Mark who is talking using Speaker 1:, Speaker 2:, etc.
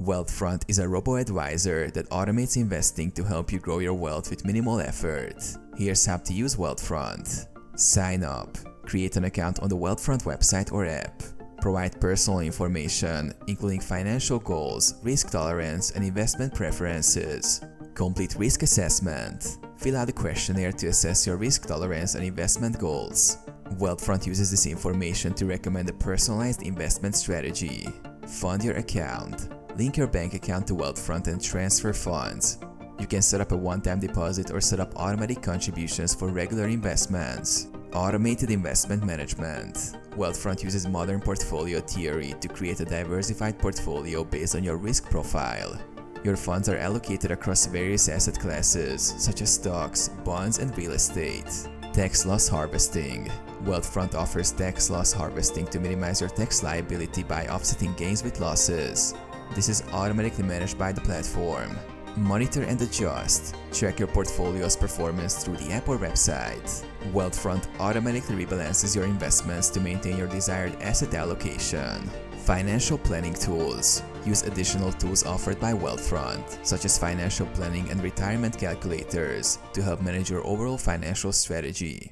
Speaker 1: Wealthfront is a robo-advisor that automates investing to help you grow your wealth with minimal effort. Here's how to use Wealthfront. Sign up. Create an account on the Wealthfront website or app. Provide personal information, including financial goals, risk tolerance, and investment preferences. Complete risk assessment. Fill out a questionnaire to assess your risk tolerance and investment goals. Wealthfront uses this information to recommend a personalized investment strategy. Fund your account. Link your bank account to Wealthfront and transfer funds. You can set up a one-time deposit or set up automatic contributions for regular investments. Automated investment management. Wealthfront uses modern portfolio theory to create a diversified portfolio based on your risk profile. Your funds are allocated across various asset classes, such as stocks, bonds, and real estate. Tax loss harvesting. Wealthfront offers tax loss harvesting to minimize your tax liability by offsetting gains with losses. This is automatically managed by the platform. Monitor and adjust. Check your portfolio's performance through the app or website. Wealthfront automatically rebalances your investments to maintain your desired asset allocation. Financial planning tools. Use additional tools offered by Wealthfront, such as financial planning and retirement calculators, to help manage your overall financial strategy.